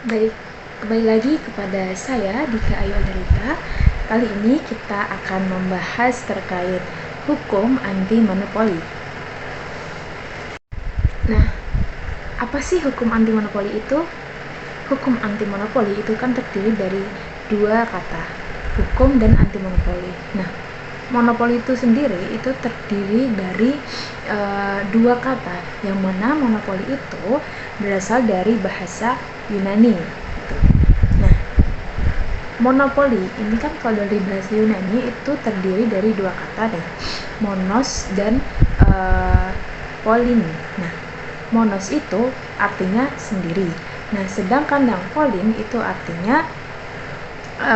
Baik, kembali lagi kepada saya Dika Ayu Adarita. Kali ini kita akan membahas terkait hukum anti monopoli. Nah, apa sih hukum anti monopoli itu? Hukum anti monopoli itu kan terdiri dari dua kata, hukum dan anti monopoli. Nah, monopoli itu sendiri itu terdiri dari dua kata, yang mana monopoli itu berasal dari bahasa Yunani. Nah, monopoli ini kan kalau dari bahasa Yunani itu terdiri dari dua kata nih, monos dan polin. Nah, monos itu artinya sendiri. Nah, sedangkan yang polin itu artinya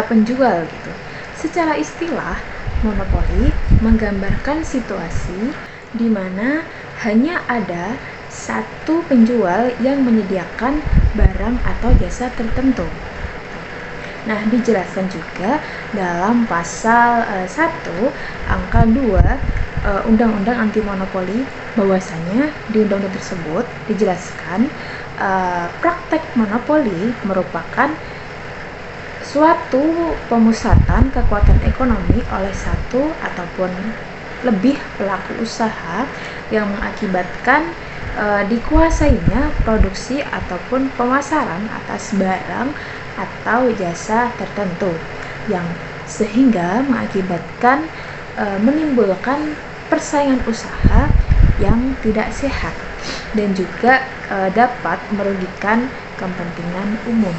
penjual gitu. Secara istilah, monopoli menggambarkan situasi di mana hanya ada satu penjual yang menyediakan barang atau jasa tertentu. Nah, dijelaskan juga dalam pasal 1 angka 2 Undang-Undang Anti Monopoli, bahwasanya di undang-undang tersebut dijelaskan praktek monopoli merupakan suatu pemusatan kekuatan ekonomi oleh satu ataupun lebih pelaku usaha yang mengakibatkan dikuasainya produksi ataupun pemasaran atas barang atau jasa tertentu, yang sehingga mengakibatkan menimbulkan persaingan usaha yang tidak sehat dan juga dapat merugikan kepentingan umum.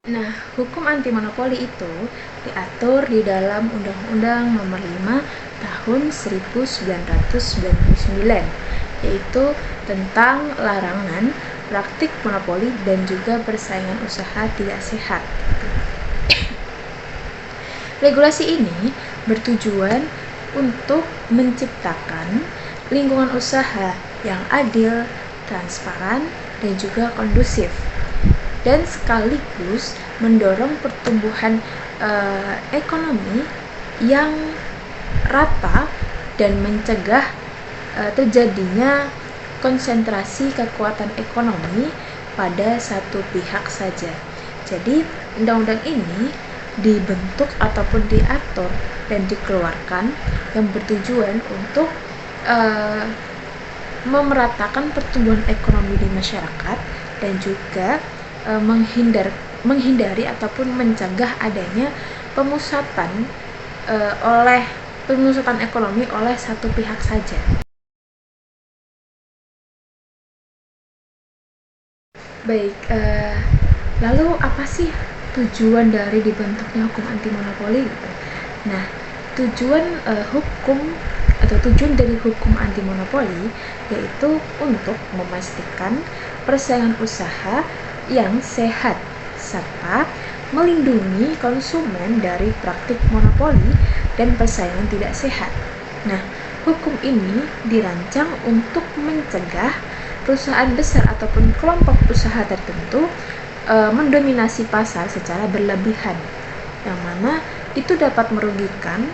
Nah, hukum anti monopoli itu diatur di dalam Undang-Undang Nomor 5 Tahun 1999, yaitu tentang larangan praktik monopoli dan juga persaingan usaha tidak sehat. Regulasi ini bertujuan untuk menciptakan lingkungan usaha yang adil, transparan, dan juga kondusif, dan sekaligus mendorong pertumbuhan ekonomi yang rata dan mencegah terjadinya konsentrasi kekuatan ekonomi pada satu pihak saja. Jadi, undang-undang ini dibentuk ataupun diatur dan dikeluarkan yang bertujuan untuk memeratakan pertumbuhan ekonomi di masyarakat dan juga menghindari ataupun mencegah adanya pemusatan ekonomi oleh satu pihak saja. Baik, lalu apa sih tujuan dari dibentuknya hukum anti monopoli gitu? Nah, tujuan tujuan dari hukum anti monopoli yaitu untuk memastikan persaingan usaha yang sehat serta melindungi konsumen dari praktik monopoli dan persaingan tidak sehat. Nah, hukum ini dirancang untuk mencegah perusahaan besar ataupun kelompok usaha tertentu mendominasi pasar secara berlebihan, yang mana itu dapat merugikan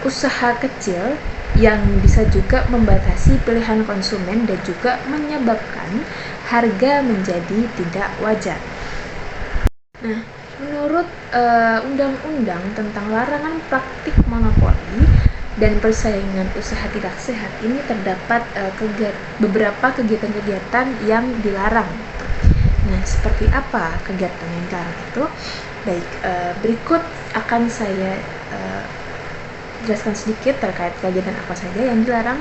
usaha kecil, yang bisa juga membatasi pilihan konsumen dan juga menyebabkan harga menjadi tidak wajar. Nah, menurut undang-undang tentang larangan praktik monopoli dan persaingan usaha tidak sehat ini terdapat beberapa kegiatan-kegiatan yang dilarang. Nah, seperti apa kegiatan yang dilarang itu? Baik, berikut akan saya jelaskan sedikit terkait kegiatan apa saja yang dilarang.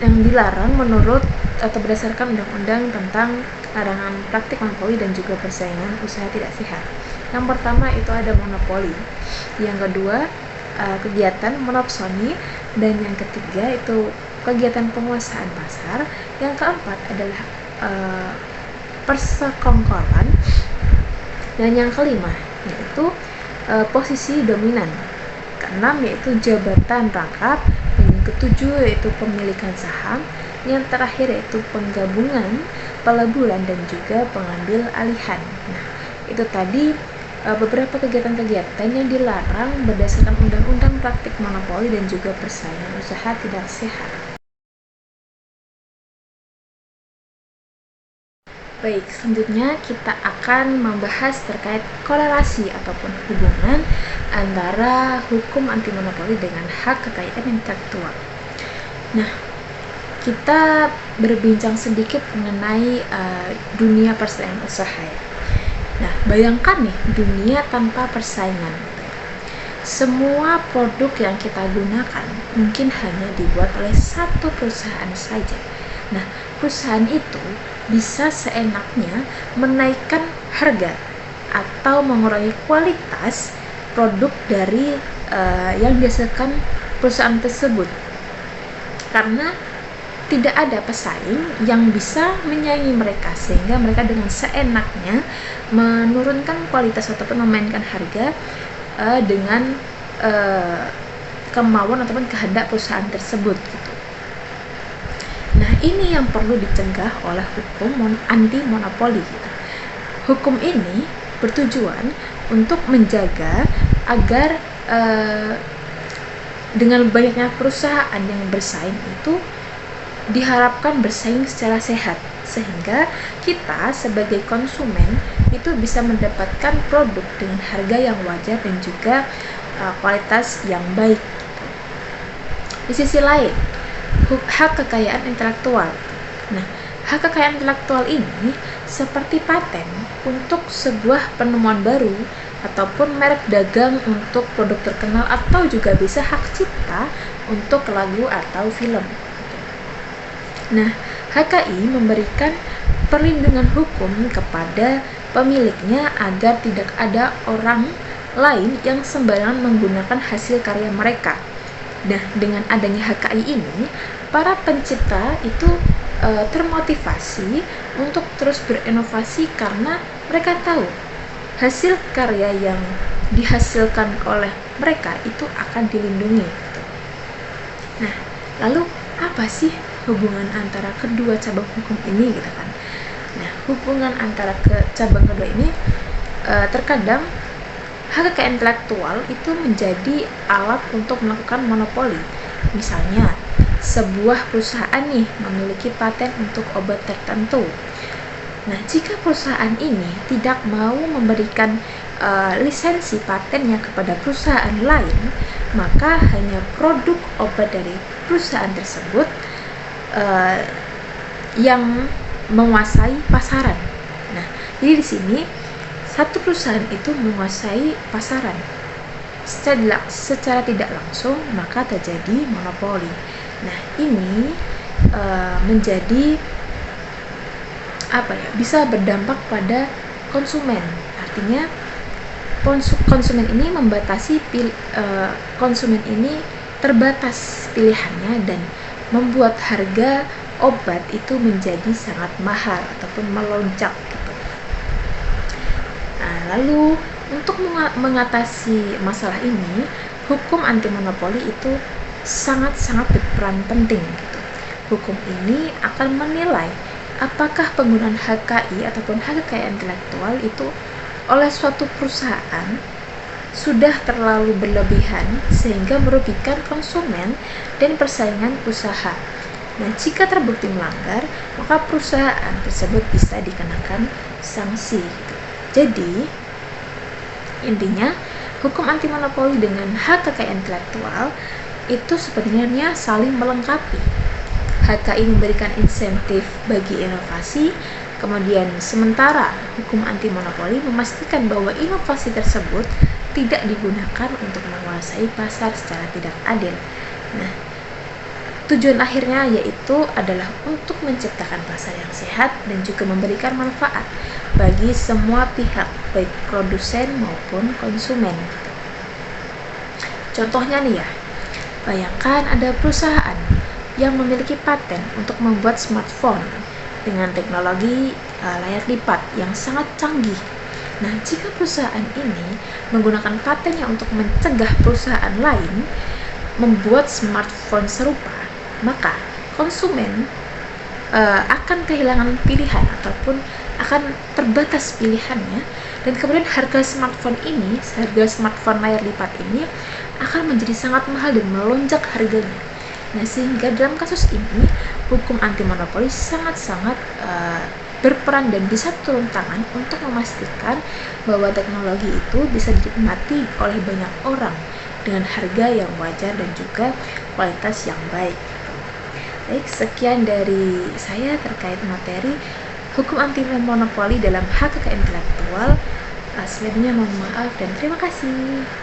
Yang dilarang menurut atau berdasarkan undang-undang tentang larangan praktik monopoli dan juga persaingan usaha tidak sehat. Yang pertama itu ada monopoli, yang kedua kegiatan monopsoni, dan yang ketiga itu kegiatan penguasaan pasar, yang keempat adalah persekongkolan, dan yang kelima yaitu posisi dominan, keenam yaitu jabatan rangkap, dan yang ketujuh yaitu pemilikan saham, yang terakhir yaitu penggabungan, peleburan, dan juga pengambil alihan. Nah, itu tadi beberapa kegiatan-kegiatan yang dilarang berdasarkan undang-undang praktik monopoli dan juga persaingan usaha tidak sehat. Baik, selanjutnya kita akan membahas terkait korelasi ataupun hubungan antara hukum anti monopoli dengan hak kekayaan intelektual. Nah, kita berbincang sedikit mengenai dunia persaingan usaha ya. Nah, bayangkan nih dunia tanpa persaingan. Semua produk yang kita gunakan mungkin hanya dibuat oleh satu perusahaan saja. Nah, perusahaan itu bisa seenaknya menaikkan harga atau mengurangi kualitas produk dari yang dihasilkan perusahaan tersebut, karena tidak ada pesaing yang bisa menyaingi mereka, sehingga mereka dengan seenaknya menurunkan kualitas ataupun memainkan harga dengan kemauan ataupun kehendak perusahaan tersebut gitu. Nah, ini yang perlu dicegah oleh hukum anti monopoli gitu. Hukum ini bertujuan untuk menjaga agar dengan banyaknya perusahaan yang bersaing itu diharapkan bersaing secara sehat, sehingga kita sebagai konsumen itu bisa mendapatkan produk dengan harga yang wajar dan juga kualitas yang baik. Di sisi lain, hak kekayaan intelektual. Nah, hak kekayaan intelektual ini seperti paten untuk sebuah penemuan baru ataupun merek dagang untuk produk terkenal, atau juga bisa hak cipta untuk lagu atau film. Nah, HKI memberikan perlindungan hukum kepada pemiliknya agar tidak ada orang lain yang sembarangan menggunakan hasil karya mereka. Nah, dengan adanya HKI ini, para pencipta itu termotivasi untuk terus berinovasi karena mereka tahu hasil karya yang dihasilkan oleh mereka itu akan dilindungi. Nah, lalu apa sih hubungan antara kedua cabang hukum ini gitu kan? Nah, hubungan antara cabang kedua ini terkadang hak kekayaan intelektual itu menjadi alat untuk melakukan monopoli. Misalnya, sebuah perusahaan nih memiliki paten untuk obat tertentu. Nah, jika perusahaan ini tidak mau memberikan lisensi patennya kepada perusahaan lain, maka hanya produk obat dari perusahaan tersebut yang menguasai pasaran. Nah, jadi di sini satu perusahaan itu menguasai pasaran. Secara tidak langsung maka terjadi monopoli. Nah, ini menjadi bisa berdampak pada konsumen. Artinya konsumen ini konsumen ini terbatas pilihannya dan membuat harga obat itu menjadi sangat mahal ataupun melonjak gitu. Nah, lalu untuk mengatasi masalah ini, hukum anti monopoli itu sangat-sangat berperan penting gitu. Hukum ini akan menilai apakah penggunaan HKI ataupun hak kekayaan intelektual itu oleh suatu perusahaan sudah terlalu berlebihan sehingga merugikan konsumen dan persaingan usaha. Nah, jika terbukti melanggar, maka perusahaan tersebut bisa dikenakan sanksi. Jadi, intinya hukum anti monopoli dengan hak kekayaan intelektual itu sebenarnya saling melengkapi. HKI memberikan insentif bagi inovasi, kemudian sementara hukum anti monopoli memastikan bahwa inovasi tersebut tidak digunakan untuk menguasai pasar secara tidak adil. Nah, tujuan akhirnya yaitu adalah untuk menciptakan pasar yang sehat dan juga memberikan manfaat bagi semua pihak, baik produsen maupun konsumen. Contohnya nih ya, bayangkan ada perusahaan yang memiliki paten untuk membuat smartphone dengan teknologi layar lipat yang sangat canggih. Nah, jika perusahaan ini menggunakan patennya untuk mencegah perusahaan lain membuat smartphone serupa, maka konsumen akan kehilangan pilihan ataupun akan terbatas pilihannya, dan kemudian harga smartphone layar lipat ini akan menjadi sangat mahal dan melonjak harganya. Nah, sehingga dalam kasus ini hukum anti monopoli sangat-sangat berperan dan bisa turun tangan untuk memastikan bahwa teknologi itu bisa dinikmati oleh banyak orang dengan harga yang wajar dan juga kualitas yang baik. Baik, sekian dari saya terkait materi hukum anti monopoli dalam hak kekayaan intelektual. Sebelumnya mohon maaf dan terima kasih.